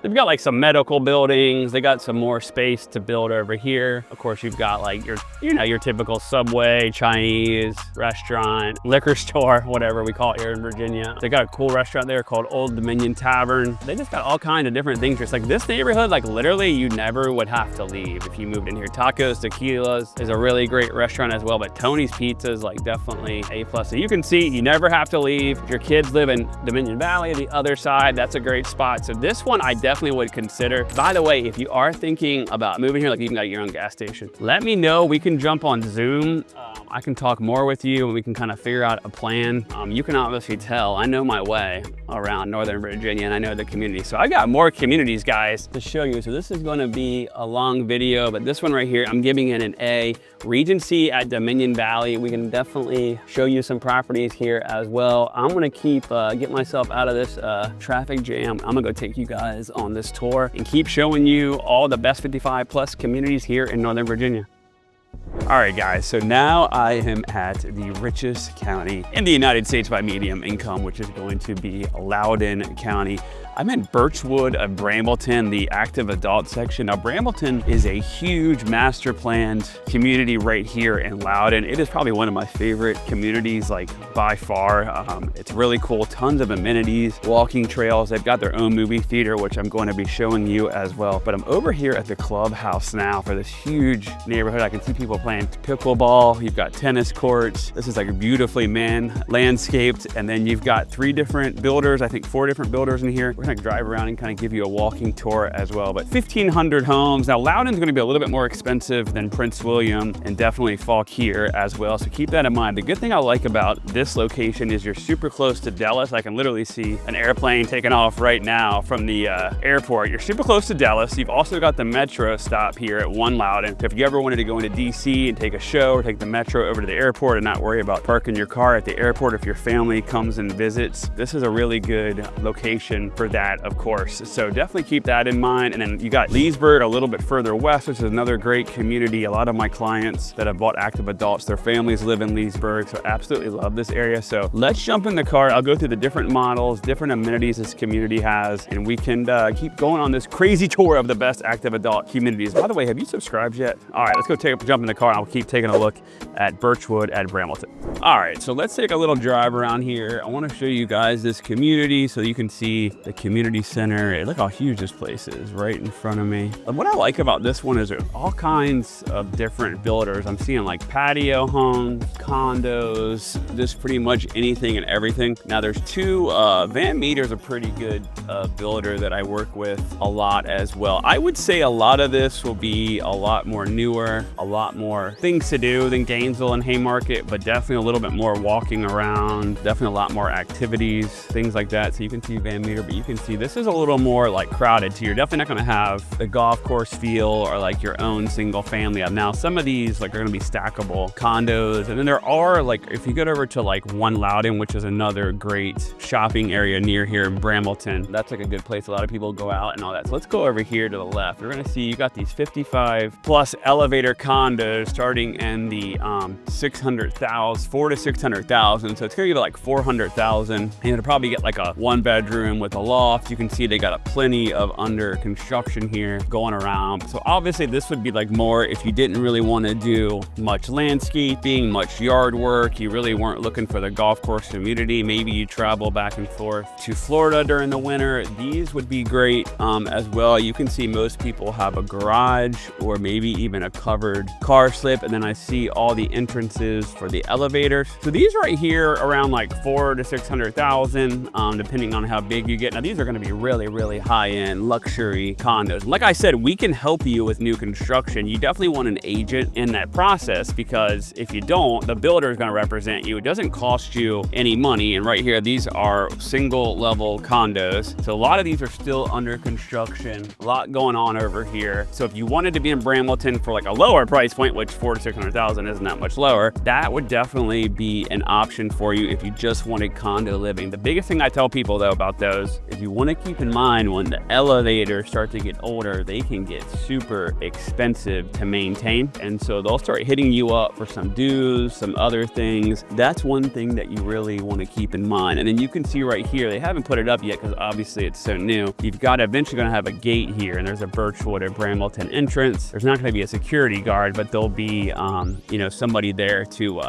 A: they've got like some medical buildings. They got some more space to build over here. Of course, you've got like your typical Subway, Chinese restaurant, liquor store, whatever we call it here in Virginia. They got a cool restaurant there called Old Dominion Tavern. They just got all kinds of different things. It's like this neighborhood, like literally you never would have to leave if you moved in here. Tacos, Tequilas is a really great restaurant as well, but Tony's Pizza is like definitely A+. So you can see you never have to leave. If your kids live in Dominion Valley, the other side, that's a great spot. So this one I definitely would consider. By the way, if you are thinking about moving here, like you even got your own gas station, let me know. We can jump on Zoom. I can talk more with you and we can kind of figure out a plan. You can obviously tell I know my way around Northern Virginia and I know the community. So I got more communities, guys, to show you. So this is going to be a long video, but this one right here, I'm giving it an A. Regency at Dominion Valley. We can definitely show you some properties here as well. I'm gonna keep, get myself out of this traffic jam. I'm gonna go take you guys on this tour and keep showing you all the best 55+ communities here in Northern Virginia. All right, guys, so now I am at the richest county in the United States by median income, which is going to be Loudoun County. I'm in Birchwood of Brambleton, the active adult section. Now, Brambleton is a huge master planned community right here in Loudoun. It is probably one of my favorite communities, like by far. It's really cool, tons of amenities, walking trails. They've got their own movie theater, which I'm going to be showing you as well. But I'm over here at the clubhouse now for this huge neighborhood. I can see people playing pickleball. You've got tennis courts. This is like beautifully landscaped. And then you've got 3 different builders, I think 4 different builders in here. We're gonna drive around and kind of give you a walking tour as well. But 1,500 homes. Now, Loudoun's gonna be a little bit more expensive than Prince William and definitely Fauquier as well. So keep that in mind. The good thing I like about this location is you're super close to Dallas. I can literally see an airplane taking off right now from the airport. You're super close to Dallas. You've also got the metro stop here at 1 Loudoun. So if you ever wanted to go into DC see and take a show or take the metro over to the airport and not worry about parking your car at the airport if your family comes and visits. This is a really good location for that, of course. So definitely keep that in mind. And then you got Leesburg a little bit further west, which is another great community. A lot of my clients that have bought active adults, their families live in Leesburg, so absolutely love this area. So let's jump in the car. I'll go through the different models, different amenities this community has, and we can keep going on this crazy tour of the best active adult communities. By the way, have you subscribed yet? All right, let's go jump in the car and I'll keep taking a look at Birchwood at Brambleton. All right, so let's take a little drive around here. I want to show you guys this community so you can see the community center. Hey, look how huge this place is right in front of me. And what I like about this one is there's all kinds of different builders. I'm seeing like patio homes, condos, just pretty much anything and everything. Now there's two, Van Meter's a pretty good builder that I work with a lot as well. I would say a lot of this will be a lot more newer, a lot more things to do than Gainesville and Haymarket, but definitely a little bit more walking around, definitely a lot more activities, things like that. So you can see Van Meter, but you can see this is a little more like crowded too. You're definitely not going to have the golf course feel or like your own single family. Now some of these like are going to be stackable condos, and then there are like, if you get over to like One Loudon, which is another great shopping area near here in Brambleton, that's like a good place. A lot of people go out and all that. So let's go over here to the left. We're going to see you got these 55 plus elevator condos starting in the 600,000, 400,000 to 600,000. So it's going to give it like 400,000. And you'll probably get like a 1-bedroom with a loft. You can see they got a plenty of under construction here going around. So obviously this would be like more if you didn't really want to do much landscaping, much yard work. You really weren't looking for the golf course community. Maybe you travel back and forth to Florida during the winter. These would be great as well. You can see most people have a garage or maybe even a covered car slip. And then I see all the entrances for the elevators. So these right here around like 400,000 to 600,000, depending on how big you get. Now these are going to be really, really high-end luxury condos. Like I said, we can help you with new construction. You definitely want an agent in that process, because if you don't, the builder is going to represent you. It doesn't cost you any money. And right here, these are single level condos. So a lot of these are still under construction. A lot going on over here. So if you wanted to be in Brambleton for like a lower price point, which 400,000 to 600,000 isn't that much lower, that would definitely be an option for you if you just wanted condo living. The biggest thing I tell people though about those is you want to keep in mind when the elevators start to get older, they can get super expensive to maintain. And so they'll start hitting you up for some dues, some other things. That's one thing that you really want to keep in mind. And then you can see right here, they haven't put it up yet because obviously it's so new. You've got eventually going to have a gate here, and there's a Birchwood or Brambleton entrance. There's not going to be a security guard, but there'll be, you know, somebody there to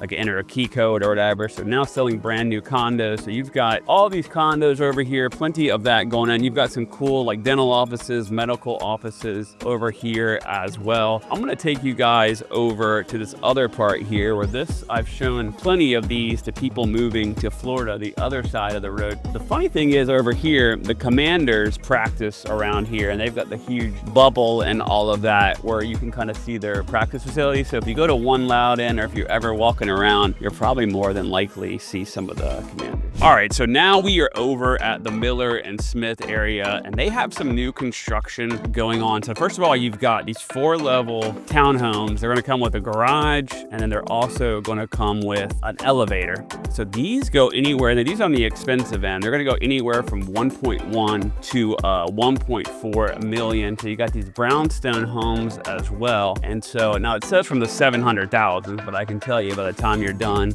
A: like enter a key code or whatever. So now selling brand new condos. So you've got all these condos over here, plenty of that going on. You've got some cool like dental offices, medical offices over here as well. I'm going to take you guys over to this other part here where I've shown plenty of these to people moving to Florida, the other side of the road. The funny thing is over here, the Commanders practice around here, and they've got the huge bubble and all of that where you can kind of see their practice facility. So if you go to One Loudon, or if you're ever walking around, you'll probably more than likely see some of the Commanders. All right, so now we are over at the Miller and Smith area, and they have some new construction going on. So first of all, you've got these 4-level townhomes. They're going to come with a garage, and then they're also going to come with an elevator. So these go anywhere, these on the expensive end. They're going to go anywhere from 1.1 to 1.4 million. So you got these brownstone homes as well. And so now it says from the 700,000, but I can tell you by the time you're done,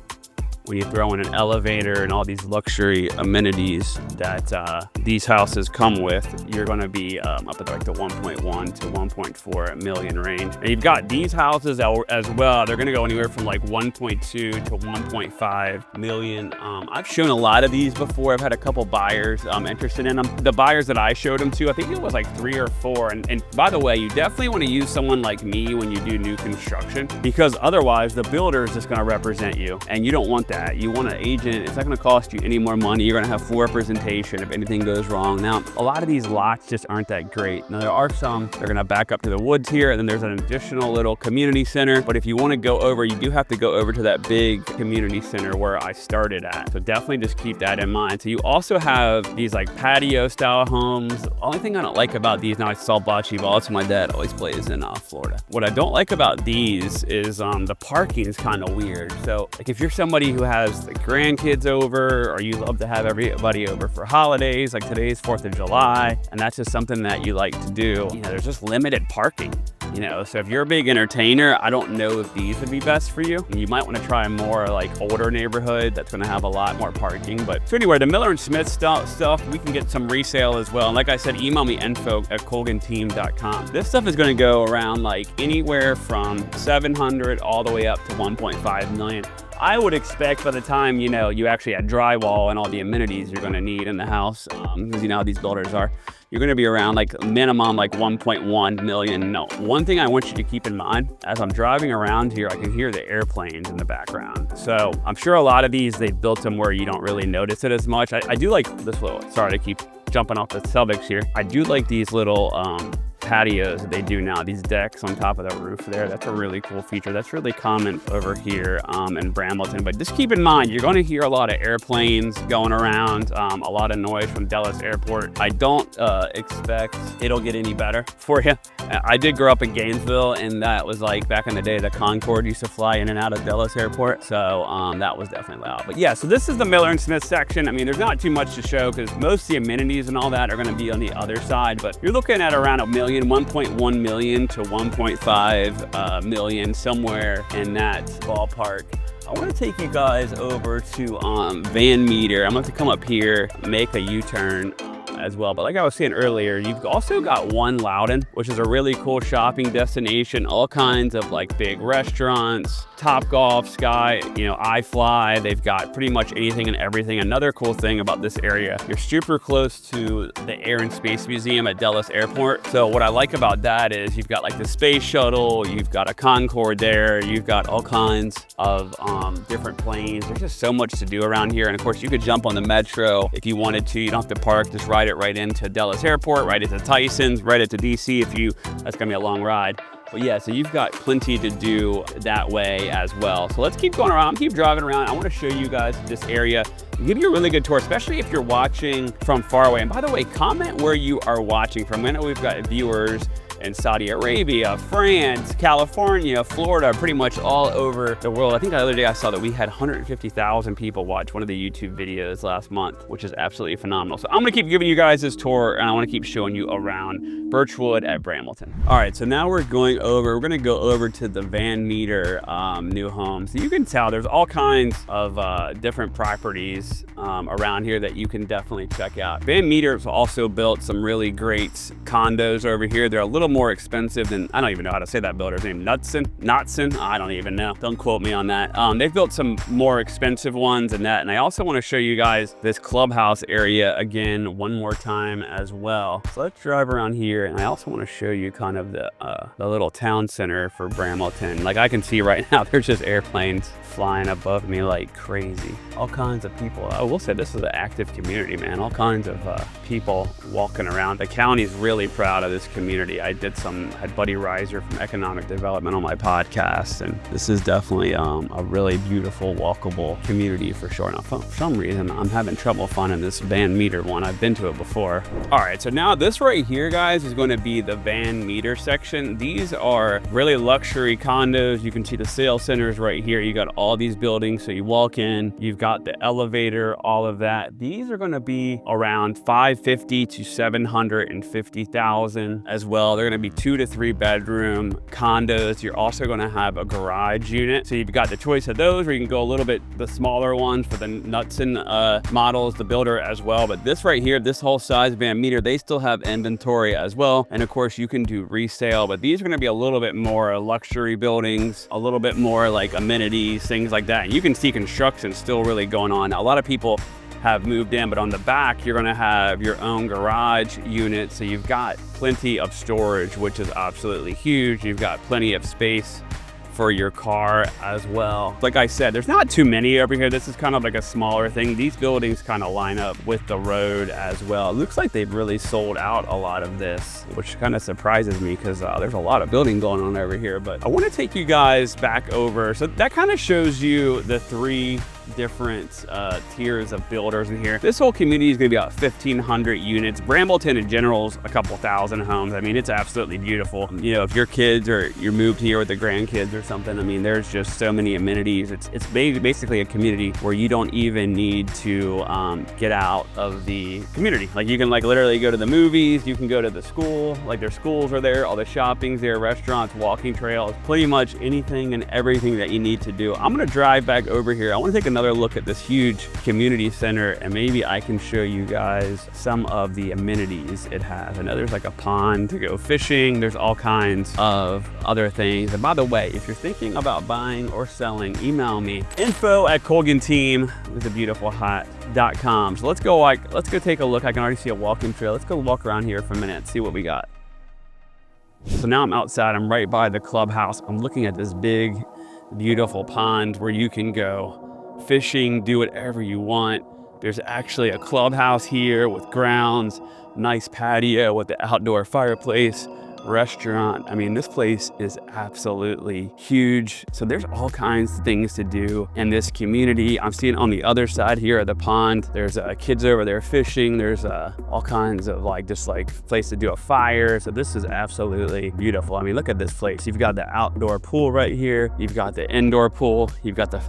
A: when you throw in an elevator and all these luxury amenities that these houses come with, you're going to be up at like the 1.1 to 1.4 million range. And you've got these houses as well. They're going to go anywhere from like 1.2 to 1.5 million. I've shown a lot of these before. I've had a couple buyers interested in them. The buyers that I showed them to, I think it was like 3 or 4. And by the way, you definitely want to use someone like me when you do new construction, because otherwise the builder is just going to represent you, and you don't want that. that. You want an agent, it's not gonna cost you any more money. You're gonna have full representation if anything goes wrong. Now, a lot of these lots just aren't that great. Now, there are some, they're gonna back up to the woods here, and then there's an additional little community center. But if you wanna go over, you do have to go over to that big community center where I started at. So definitely just keep that in mind. So you also have these like patio style homes. The only thing I don't like about these, now I saw bocce ball, so my dad always plays in Florida. What I don't like about these is the parking is kind of weird. So like if you're somebody who has the grandkids over, or you love to have everybody over for holidays, like today's 4th of July, and that's just something that you like to do, you know, there's just limited parking. You know, so if you're a big entertainer, I don't know if these would be best for you. You might want to try a more like older neighborhood that's going to have a lot more parking. But so anyway, the Miller & Smith stuff, we can get some resale as well. And like I said, email me info@colganteam.com. This stuff is going to go around like anywhere from 700 all the way up to 1.5 million. I would expect by the time, you know, you actually had drywall and all the amenities you're going to need in the house, because you know how these builders are, you're going to be around like minimum like 1.1 million. No, one thing I want you to keep in mind, as I'm driving around here, I can hear the airplanes in the background. So I'm sure a lot of these, they've built them where you don't really notice it as much. I do like this little, sorry to keep jumping off the subjects here. I do like these little patios that they do now, these decks on top of the roof there. That's a really cool feature. That's really common over here in Brambleton. But just keep in mind, you're going to hear a lot of airplanes going around, a lot of noise from Dulles Airport. I don't expect it'll get any better for you. I did grow up in Gainesville, and that was like back in the day, the Concorde used to fly in and out of Dulles Airport. So that was definitely loud. But yeah, so this is the Miller & Smith section. I mean, there's not too much to show because most of the amenities and all that are going to be on the other side. But you're looking at around 1.1 million to 1.5 million, somewhere in that ballpark. I want to take you guys over to Van Meter. I'm going to come up here, make a U-turn as well. But like I was saying earlier, you've also got One Loudoun, which is a really cool shopping destination. All kinds of like big restaurants, Topgolf, Sky, you know, iFly. They've got pretty much anything and everything. Another cool thing about this area, you're super close to the Air and Space Museum at Dulles Airport. So what I like about that is you've got like the space shuttle, you've got a Concorde there, you've got all kinds of different planes. There's just so much to do around here. And of course, you could jump on the metro if you wanted to. You don't have to park, just ride it right into Dulles Airport, right into Tyson's, right into DC if you, that's gonna be a long ride. But yeah, so you've got plenty to do that way as well. So let's keep going around, keep driving around. I want to show you guys this area and give you a really good tour, especially if you're watching from far away. And by the way, comment where you are watching from. I know we've got viewers in Saudi Arabia, France, California, Florida, pretty much all over the world. I think the other day I saw that we had 150,000 people watch one of the YouTube videos last month, which is absolutely phenomenal. So I'm gonna keep giving you guys this tour, and I wanna keep showing you around Birchwood at Brambleton. All right, so now we're gonna go over to the Van Meter new home. So you can tell there's all kinds of different properties around here that you can definitely check out. Van Meter's also built some really great condos over here. They're a little more expensive than, I don't even know how to say that builder's name, Knutson, I don't even know, don't quote me on that. They've built some more expensive ones and that, and I also want to show you guys this clubhouse area again one more time as well. So let's drive around here, and I also want to show you kind of the little town center for Brambleton. Like I can see right now, there's just airplanes flying above me like crazy. All kinds of people. I will say this is an active community, man. All kinds of people walking around. The county's really proud of this community. I had Buddy Reiser from Economic Development on my podcast, and this is definitely a really beautiful, walkable community for sure. Now, for some reason, I'm having trouble finding this Van Meter one. I've been to it before. All right, so now this right here, guys, is going to be the Van Meter section. These are really luxury condos. You can see the sales centers right here. You got all these buildings, so you walk in, you've got the elevator, all of that. These are going to be around 550 to 750,000 as well. They're going to be 2 to 3 bedroom condos. You're also going to have a garage unit. So you've got the choice of those, or you can go a little bit the smaller ones for the Knutson models, the builder as well. But this right here, this whole size Van Meter, they still have inventory as well. And of course you can do resale, but these are going to be a little bit more luxury buildings, a little bit more like amenities, things like that. And you can see construction still really going on. Now, a lot of people have moved in, but on the back, you're gonna have your own garage unit. So you've got plenty of storage, which is absolutely huge. You've got plenty of space for your car as well. Like I said, there's not too many over here. This is kind of like a smaller thing. These buildings kind of line up with the road as well. It looks like they've really sold out a lot of this, which kind of surprises me because there's a lot of building going on over here. But I want to take you guys back over. So that kind of shows you the three different tiers of builders in here. This whole community is going to be about 1,500 units. Brambleton in general is a couple thousand homes. I mean, it's absolutely beautiful. You know, if your kids or you moved here with the grandkids or something, I mean, there's just so many amenities. It's basically a community where you don't even need to get out of the community. Like you can like literally go to the movies, you can go to the school, like their schools are there, all the shopping's there, restaurants, walking trails, pretty much anything and everything that you need to do. I'm gonna drive back over here. I want to take another look at this huge community center and maybe I can show you guys some of the amenities it has. I know there's like a pond to go fishing. There's all kinds of other things. And by the way, if you're thinking about buying or selling, email me info@colganteam.com. So let's go take a look. I can already see a walking trail. Let's go walk around here for a minute and see what we got. So now I'm outside. I'm right by the clubhouse. I'm looking at this big, beautiful pond where you can go fishing, do whatever you want. There's actually a clubhouse here with grounds, nice patio with the outdoor fireplace, restaurant. I mean, this place is absolutely huge. So there's all kinds of things to do in this community. I'm seeing on the other side here of the pond, there's kids over there fishing. There's all kinds of just place to do a fire. So this is absolutely beautiful. I mean, look at this place. You've got the outdoor pool right here. You've got the indoor pool. You've got the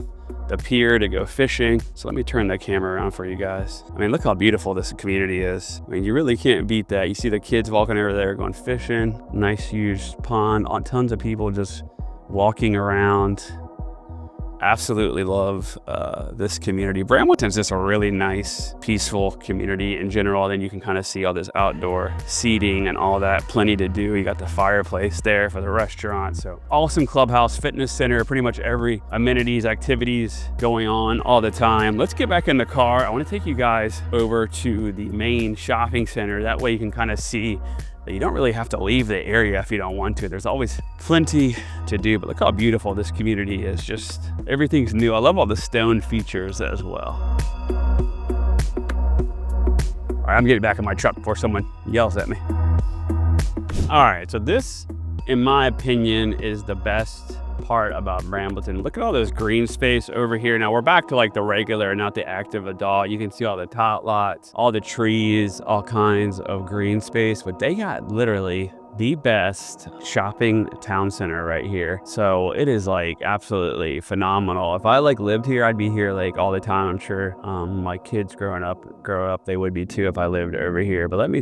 A: pier to go fishing. So let me turn the camera around for you guys. I mean, look how beautiful this community is. I mean, you really can't beat that. You see the kids walking over there going fishing, nice huge pond, tons of people just walking around. Absolutely love this community. Brambleton's just a really nice, peaceful community in general. Then you can kind of see all this outdoor seating and all that, plenty to do. You got the fireplace there for the restaurant. So awesome clubhouse, fitness center, pretty much every amenities, activities going on all the time. Let's get back in the car. I want to take you guys over to the main shopping center. That way you can kind of see that you don't really have to leave the area if you don't want to. There's always plenty to do, but look how beautiful this community is. Just everything's new. I love all the stone features as well. All right, I'm getting back in my truck before someone yells at me. All right, so this, in my opinion, is the best part about Brambleton. Look at all this green space over here. Now we're back to like the regular, not the active adult. You can see all the tot lots, all the trees, all kinds of green space, but they got literally the best shopping town center right here. So it is like absolutely phenomenal. If I lived here, I'd be here all the time. I'm sure my kids grow up, they would be too if I lived over here. But let me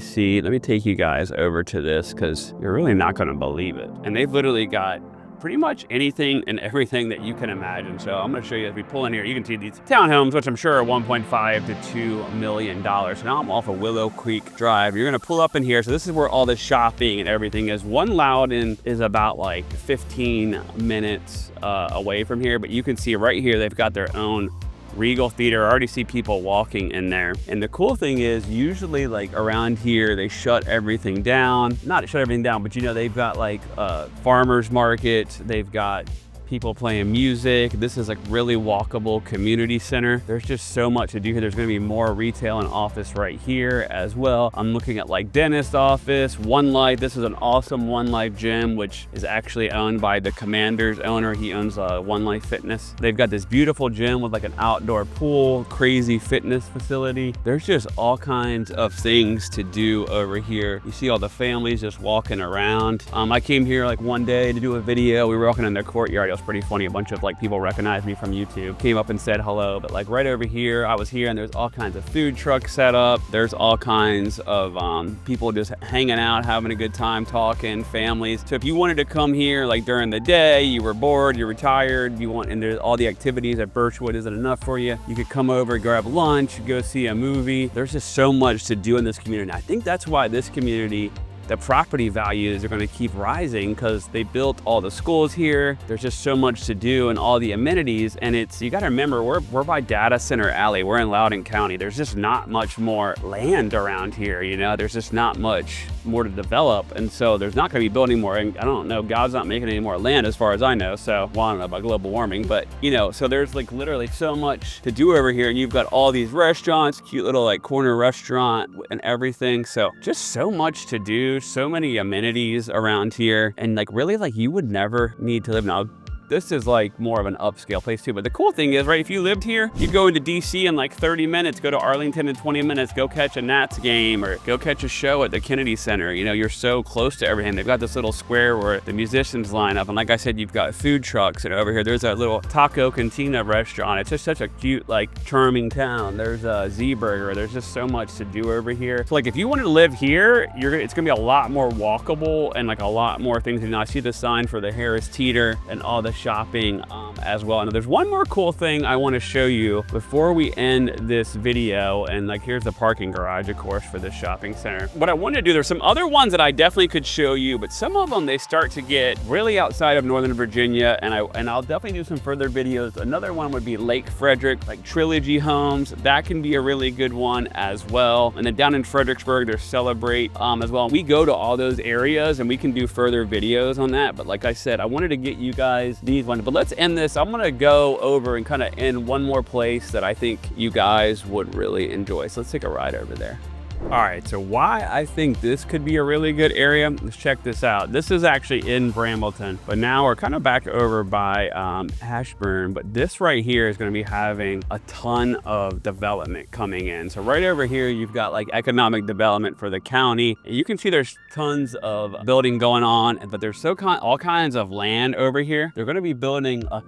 A: take you guys over to this because you're really not going to believe it. And they've literally got pretty much anything and everything that you can imagine. So I'm going to show you as we pull in here. You can see these townhomes, which I'm sure are $1.5 to $2 million. So now I'm off of Willow Creek Drive. You're going to pull up in here. So this is where all the shopping and everything is. One Loudon is about 15 minutes away from here, but you can see right here they've got their own Regal Theater. I already see people walking in there. And the cool thing is usually around here, they shut everything down. Not shut everything down, but they've got farmers market. They've got people playing music. This is really walkable community center. There's just so much to do here. There's gonna be more retail and office right here as well. I'm looking at dentist office, One Life. This is an awesome One Life gym, which is actually owned by the Commander's owner. He owns One Life Fitness. They've got this beautiful gym with an outdoor pool, crazy fitness facility. There's just all kinds of things to do over here. You see all the families just walking around. I came here one day to do a video. We were walking in their courtyard. It was pretty funny. A bunch of people recognized me from YouTube, came up and said hello. But right over here, I was here and there's all kinds of food trucks set up. There's all kinds of people just hanging out, having a good time, talking, families. So if you wanted to come here during the day, you were bored, you're retired, and there's all the activities at Birchwood isn't enough for you, you could come over, grab lunch, go see a movie. There's just so much to do in this community. And I think that's why this community the property values are going to keep rising because they built all the schools here. There's just so much to do and all the amenities. And you got to remember, we're by Data Center Alley. We're in Loudoun County. There's just not much more land around here. You know, there's just not much more to develop. And so there's not going to be building more. And I don't know, God's not making any more land as far as I know. So, well, I don't know about global warming, but you know, so there's like literally so much to do over here. And you've got all these restaurants, cute little like corner restaurant and everything. So just so much to do, so many amenities around here. And like really, like you would never need to live now. This is like more of an upscale place too. But the cool thing is, right, if you lived here, you go into DC in like 30 minutes, go to Arlington in 20 minutes, go catch a Nats game or go catch a show at the Kennedy Center. You know, you're so close to everything. They've got this little square where the musicians line up. And like I said, you've got food trucks. And over here, there's a little Taco Cantina restaurant. It's just such a cute, like charming town. There's a Z-Burger. There's just so much to do over here. So like if you wanted to live here, it's gonna be a lot more walkable and like a lot more things. You know, I see the sign for the Harris Teeter and all the shopping as well. And there's one more cool thing I want to show you before we end this video. And like here's the parking garage, of course, for this shopping center. What I wanted to do, there's some other ones that I definitely could show you, but some of them, they start to get really outside of Northern Virginia, and I'll definitely do some further videos. Another one would be Lake Frederick, like Trilogy Homes. That can be a really good one as well. And then down in Fredericksburg, there's Celebrate as well. We go to all those areas and we can do further videos on that. But like I said, I wanted to get you guys these ones. But let's end this. I'm gonna go over and kind of end one more place that I think you guys would really enjoy. So let's take a ride over there. All right, so why I think this could be a really good area, let's check this out. This is actually in Brambleton, but now we're kind of back over by Ashburn, but this right here is gonna be having a ton of development coming in. So right over here, you've got like economic development for the county. And you can see there's tons of building going on, but there's all kinds of land over here. They're gonna be building a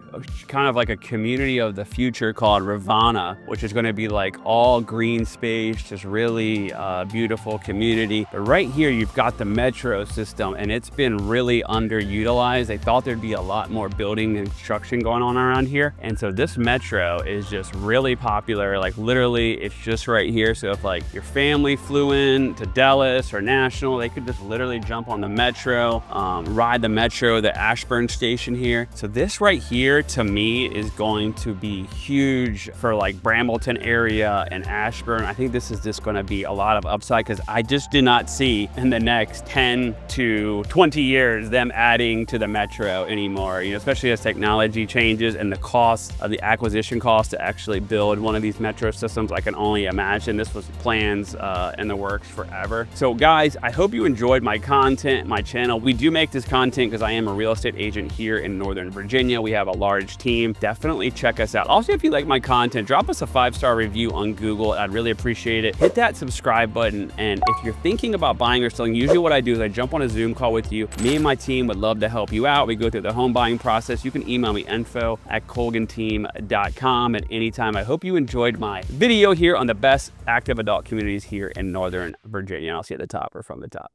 A: kind of like a community of the future called Rivanna, which is gonna be like all green space, just really beautiful community. But right here, you've got the metro system, and it's been really underutilized. They thought there'd be a lot more building and construction going on around here. And so this metro is just really popular. Like literally, it's just right here. So if like your family flew in to Dallas or National, they could just literally jump on the metro, ride the metro, the Ashburn station here. So this right here, to me, is going to be huge for like Brambleton area and Ashburn. I think this is just going to be a lot of upside, because I just do not see in the next 10 to 20 years them adding to the metro anymore, you know, especially as technology changes and the cost of the acquisition cost to actually build one of these metro systems. I can only imagine this was plans in the works forever. So guys, I hope you enjoyed my content, my channel. We do make this content because I am a real estate agent here in Northern Virginia. We have a large team. Definitely check us out. Also, if you like my content, drop us a 5-star review on Google. I'd really appreciate it. Hit that subscribe button. And if you're thinking about buying or selling, usually what I do is I jump on a Zoom call with you. Me and my team would love to help you out. We go through the home buying process. You can email me info@colganteam.com at any time. I hope you enjoyed my video here on the best active adult communities here in Northern Virginia. I'll see you at the top or from the top.